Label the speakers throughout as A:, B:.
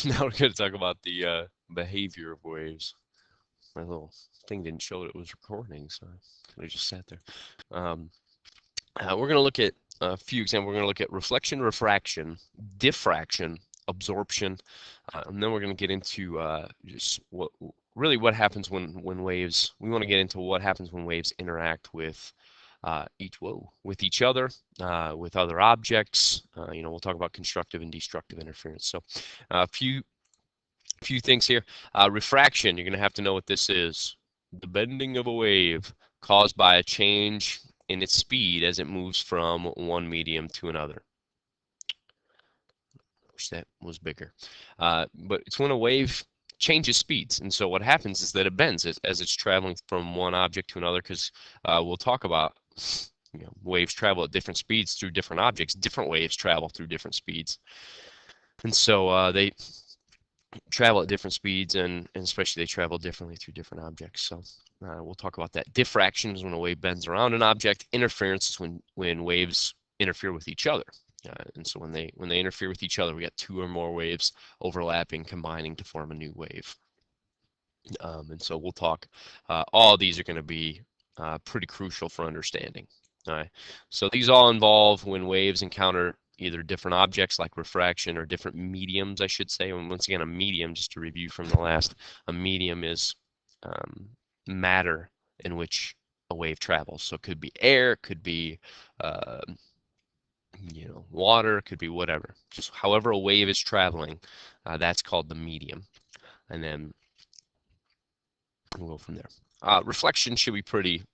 A: Now we're going to talk about the behavior of waves. My little thing didn't show that it was recording, so I just sat there. Um, we're going to look at a few examples. We're going to look at reflection, refraction, diffraction, absorption, and then we're going to get into just what happens when waves. We want to get into what happens when waves interact with with each other, with other objects. We'll talk about constructive and destructive interference. So, a few things here. Refraction. You're going to have to know what this is. The bending of a wave caused by a change in its speed as it moves from one medium to another. Wish that was bigger. But it's when a wave changes speeds. And so what happens is that it bends as it's traveling from one object to another, because we'll talk about waves travel at different speeds through different objects. Different waves travel through different speeds. And so they travel at different speeds, and especially they travel differently through different objects. So we'll talk about that. Diffraction is when a wave bends around an object. Interference is when waves interfere with each other. And so when they interfere with each other, we got two or more waves overlapping, combining to form a new wave. And so we'll talk. All of these are going to be pretty crucial for understanding. All right. So these all involve when waves encounter either different objects like refraction or different mediums, I should say. And once again, a medium, just to review from the last, a medium is matter in which a wave travels. So it could be air, it could be water, it could be whatever. Just however a wave is traveling, that's called the medium. And then we'll go from there. Reflection should be pretty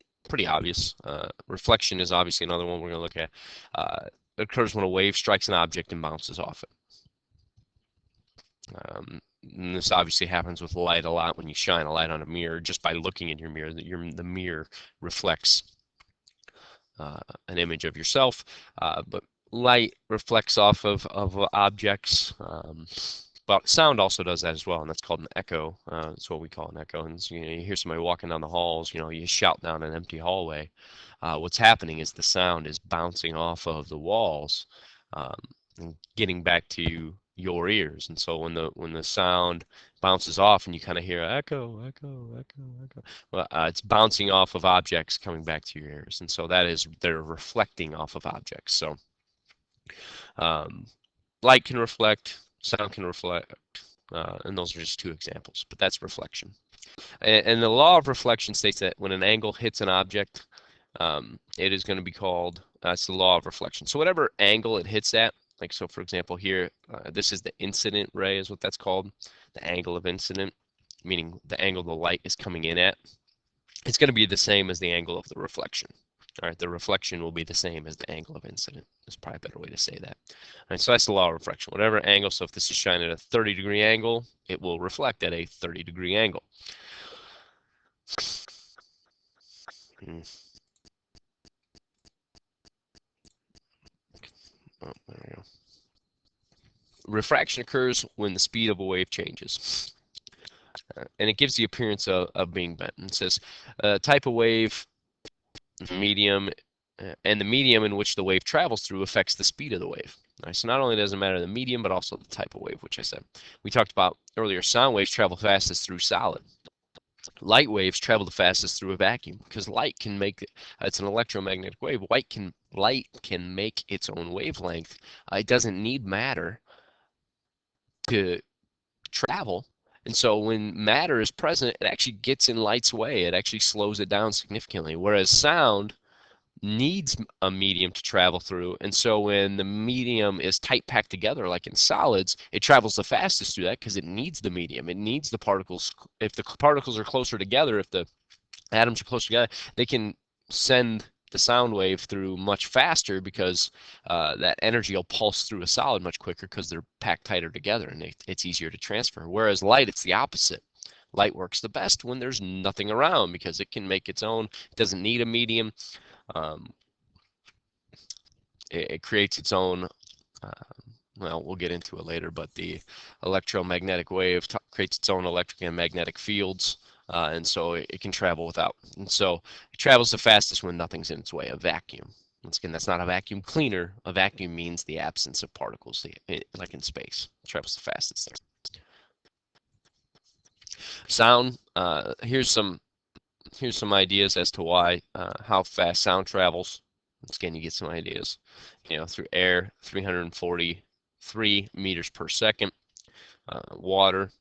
A: obvious. Reflection is obviously another one we're going to look at. It occurs when a wave strikes an object and bounces off it. And this obviously happens with light a lot when you shine a light on a mirror. Just by looking in your mirror, the mirror reflects an image of yourself, but light reflects off of objects. But sound also does that as well, and that's called an echo. That's what we call an echo. And so, you hear somebody walking down the halls, you shout down an empty hallway. What's happening is the sound is bouncing off of the walls and getting back to your ears. And so when the sound bounces off and you kind of hear echo, echo, echo, echo, well, it's bouncing off of objects coming back to your ears. And so they're reflecting off of objects. So light can reflect, sound can reflect, and those are just two examples, but that's reflection. And the law of reflection states that when an angle hits an object, it is going to be called, that's the law of reflection. So whatever angle it hits at, like so for example here, this is the incident ray is what that's called, the angle of incident, meaning the angle the light is coming in at. It's going to be the same as the angle of the reflection. All right, the reflection will be the same as the angle of incident. That's probably a better way to say that. All right, so that's the law of reflection. Whatever angle, so if this is shining at a 30-degree angle, it will reflect at a 30-degree angle. Oh, there we go. Refraction occurs when the speed of a wave changes. And it gives the appearance of being bent. And it says type of wave, medium, and the medium in which the wave travels through affects the speed of the wave. All right, so not only does it matter the medium, but also the type of wave, which I said. We talked about earlier, sound waves travel fastest through solid. Light waves travel the fastest through a vacuum because light can make it's an electromagnetic wave. Light can make its own wavelength. It doesn't need matter to travel. And so when matter is present, it actually gets in light's way. It actually slows it down significantly. Whereas sound needs a medium to travel through. And so when the medium is tight packed together, like in solids, it travels the fastest through that because it needs the medium. It needs the particles. If the particles are closer together, if the atoms are closer together, they can send the sound wave through much faster because that energy will pulse through a solid much quicker because they're packed tighter together and it's easier to transfer. Whereas light, it's the opposite. Light works the best when there's nothing around because it can make its own. It doesn't need a medium. It creates its own, well, we'll get into it later, but the electromagnetic wave creates its own electric and magnetic fields, and so it can travel without. And so it travels the fastest when nothing's in its way, a vacuum. Once again, that's not a vacuum cleaner. A vacuum means the absence of particles, like in space. It travels the fastest there. Sound. Here's some ideas as to why how fast sound travels. Once again, you get some ideas. Through air, 343 meters per second. Water,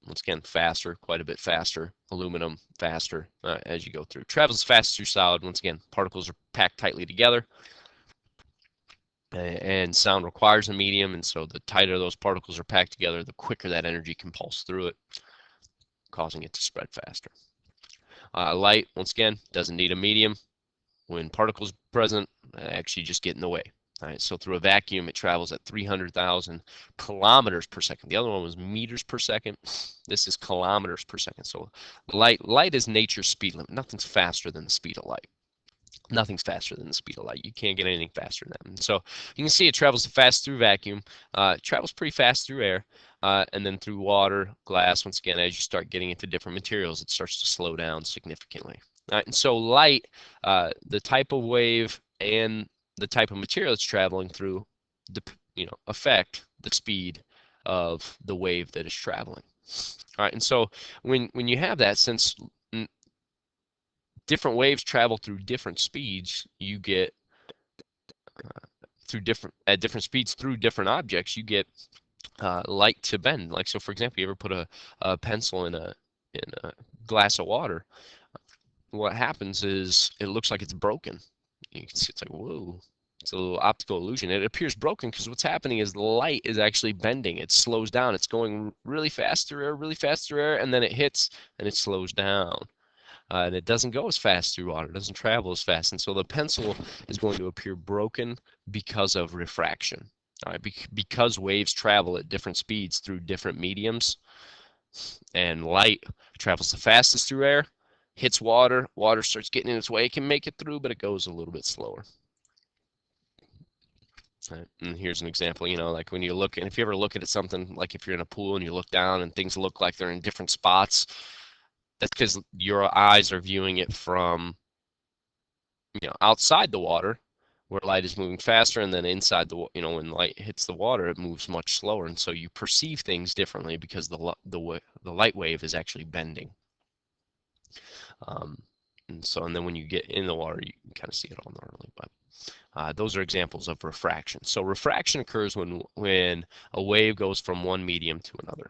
A: once again, faster, quite a bit faster. Aluminum, faster as you go through. Travels fast through solid. Once again, particles are packed tightly together. And sound requires a medium, and so the tighter those particles are packed together, the quicker that energy can pulse through it, causing it to spread faster. Light, once again, doesn't need a medium. When particles present, actually just get in the way. All right, so through a vacuum, it travels at 300,000 kilometers per second. The other one was meters per second. This is kilometers per second. So light is nature's speed limit. Nothing's faster than the speed of light. Nothing's faster than the speed of light. You can't get anything faster than that. And so you can see it travels fast through vacuum. It travels pretty fast through air, and then through water, glass. Once again, as you start getting into different materials, it starts to slow down significantly. And so light, the type of wave and the type of material it's traveling through, affect the speed of the wave that is traveling. All right, and so when you have that, since different waves travel through different speeds, you get at different speeds through different objects, you get light to bend. Like, so for example, you ever put a pencil in a glass of water, what happens is it looks like it's broken. You can see it's like, whoa, it's a little optical illusion. It appears broken because what's happening is the light is actually bending. It slows down. It's going really fast through air, and then it hits and it slows down. And it doesn't go as fast through water. It doesn't travel as fast. And so the pencil is going to appear broken because of refraction. All right, because waves travel at different speeds through different mediums, and light travels the fastest through air, hits water, water starts getting in its way. It can make it through, but it goes a little bit slower. Right. And here's an example, like when you look, and if you ever look at something, like if you're in a pool and you look down and things look like they're in different spots, that's because your eyes are viewing it from, outside the water, where light is moving faster, and then inside the, when light hits the water, it moves much slower, and so you perceive things differently because the light wave is actually bending. And then when you get in the water, you can kind of see it all normally. But those are examples of refraction. So refraction occurs when a wave goes from one medium to another.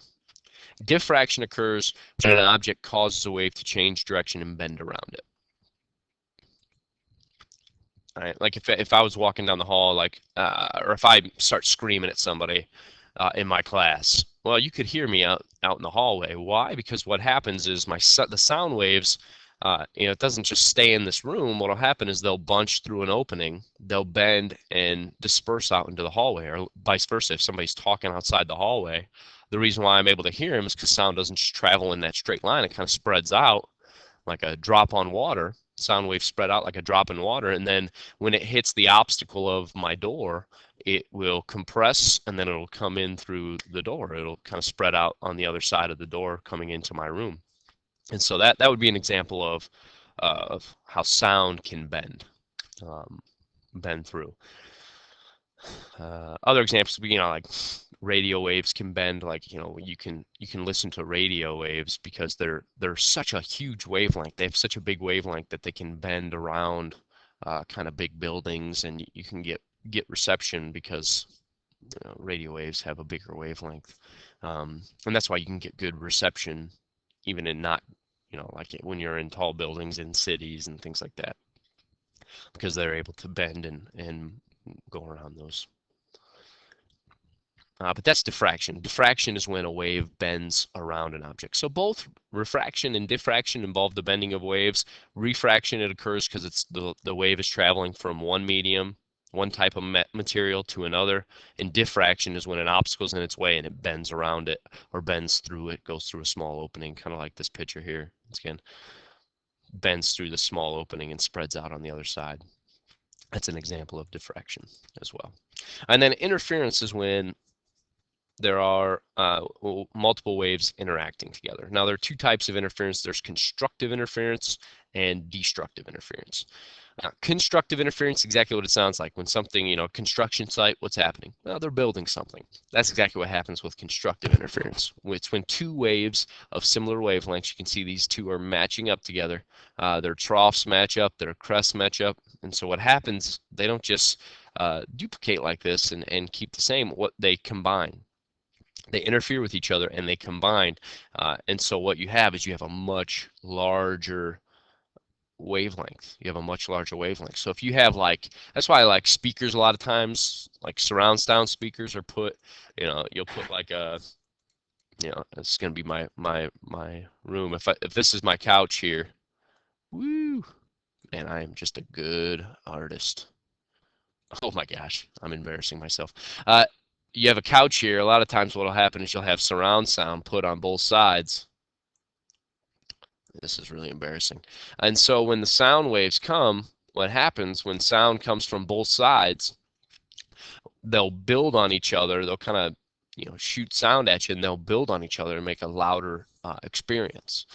A: Diffraction occurs when an object causes a wave to change direction and bend around it. All right, like if I was walking down the hall, or if I start screaming at somebody in my class, well, you could hear me out in the hallway. Why? Because what happens is the sound waves, it doesn't just stay in this room. What'll happen is they'll bunch through an opening, they'll bend and disperse out into the hallway, or vice versa. If somebody's talking outside the hallway, the reason why I'm able to hear him is because sound doesn't just travel in that straight line. It kind of spreads out like a drop on water. Sound waves spread out like a drop in water, and then when it hits the obstacle of my door, it will compress, and then it'll come in through the door. It'll kind of spread out on the other side of the door coming into my room. And so that would be an example of how sound can bend through. Other examples would be, like radio waves can bend. Like, you can listen to radio waves because they're such a huge wavelength. They have such a big wavelength that they can bend around kind of big buildings, and you can get reception because radio waves have a bigger wavelength, and that's why you can get good reception even in not, like when you're in tall buildings in cities and things like that, because they're able to bend and go around those. But that's diffraction. Diffraction is when a wave bends around an object. So both refraction and diffraction involve the bending of waves. Refraction, it occurs because it's the wave is traveling from one medium, one type of material to another. And diffraction is when an obstacle is in its way and it bends around it or bends through it, goes through a small opening, kind of like this picture here. Again, bends through the small opening and spreads out on the other side. That's an example of diffraction as well. And then interference is when there are multiple waves interacting together. Now, there are two types of interference. There's constructive interference and destructive interference. Constructive interference, exactly what it sounds like. When something, construction site, what's happening? Well, they're building something. That's exactly what happens with constructive interference. It's when two waves of similar wavelengths, you can see these two are matching up together. Their troughs match up, their crests match up. And so what happens, they don't just duplicate like this and keep the same. What they combine. They interfere with each other and they combine. And so what you have is you have a much larger wavelength. You have a much larger wavelength. So if you have that's why I like speakers a lot of times, like surround sound speakers are put, you'll put like it's gonna be my room. If this is my couch here, woo, man, I am just a good artist. Oh my gosh, I'm embarrassing myself. You have a couch here. A lot of times what'll happen is you'll have surround sound put on both sides. This is really embarrassing. And so when the sound waves come, what happens when sound comes from both sides, they'll build on each other. They'll kind of, shoot sound at you, and they'll build on each other and make a louder experience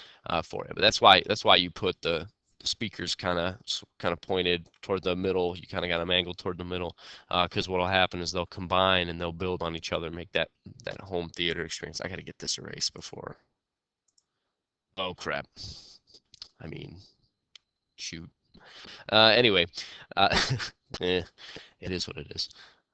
A: for it. But that's why you put the speakers kind of pointed toward the middle. You kind of got them angled toward the middle, because what'll happen is they'll combine and they'll build on each other and make that home theater experience. I got to get this erased before. Oh crap. I mean, shoot. Anyway, it is what it is.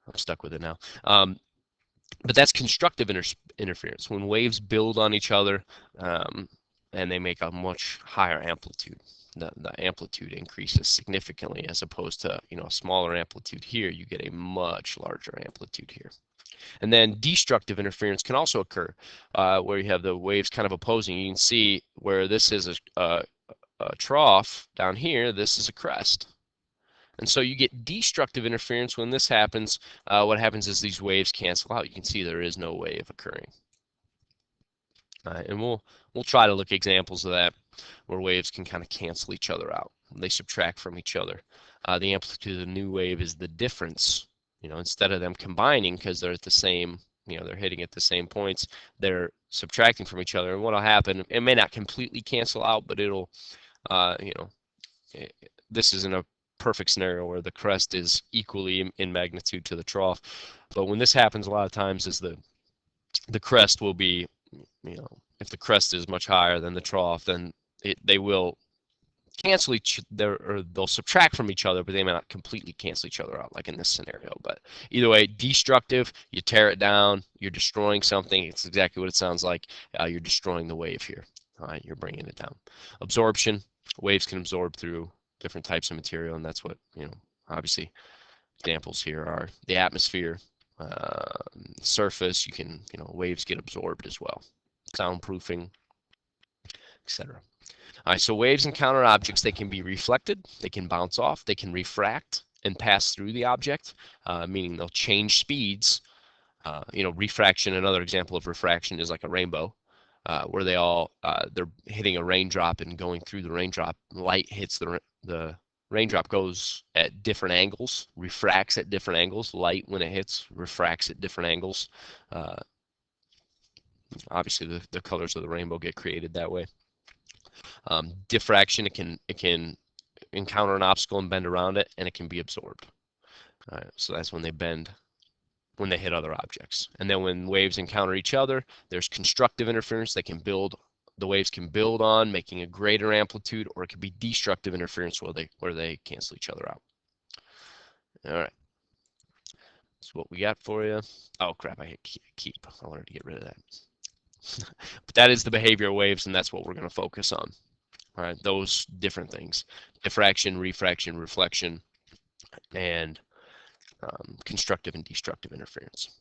A: I'm stuck with it now. But that's constructive interference, when waves build on each other, and they make a much higher amplitude. The amplitude increases significantly, as opposed to a smaller amplitude here. You get a much larger amplitude here. And then destructive interference can also occur, where you have the waves kind of opposing. You can see where this is a trough down here, this is a crest. And so you get destructive interference when this happens. What happens is these waves cancel out. You can see there is no wave occurring. And we'll try to look at examples of that where waves can kind of cancel each other out. They subtract from each other. The amplitude of the new wave is the difference. Instead of them combining because they're at the same, they're hitting at the same points, they're subtracting from each other. And what'll happen, it may not completely cancel out, but it'll, this isn't a perfect scenario where the crest is equally in magnitude to the trough. But when this happens, a lot of times is the crest will be, if the crest is much higher than the trough, then they will cancel or they'll subtract from each other, but they may not completely cancel each other out, like in this scenario. But either way, destructive, you tear it down, you're destroying something. It's exactly what it sounds like. You're destroying the wave here. All right, you're bringing it down. Absorption, waves can absorb through different types of material, and that's what, obviously examples here are the atmosphere, surface. You can, waves get absorbed as well. Soundproofing, etc. All right, so waves encounter objects. They can be reflected, they can bounce off, they can refract and pass through the object, meaning they'll change speeds. Refraction, another example of refraction is like a rainbow, where they're hitting a raindrop and going through the raindrop. Light hits the raindrop, goes at different angles, refracts at different angles. Light, when it hits, refracts at different angles. Obviously, the colors of the rainbow get created that way. Diffraction, it can encounter an obstacle and bend around it, and it can be absorbed. So that's when they bend, when they hit other objects. And then when waves encounter each other, there's constructive interference. The waves can build on, making a greater amplitude, or it could be destructive interference where they cancel each other out. All right. That's what we got for you. Oh crap, I hit keep. I wanted to get rid of that. But that is the behavior of waves, and that's what we're going to focus on. All right, those different things: diffraction, refraction, reflection, and constructive and destructive interference.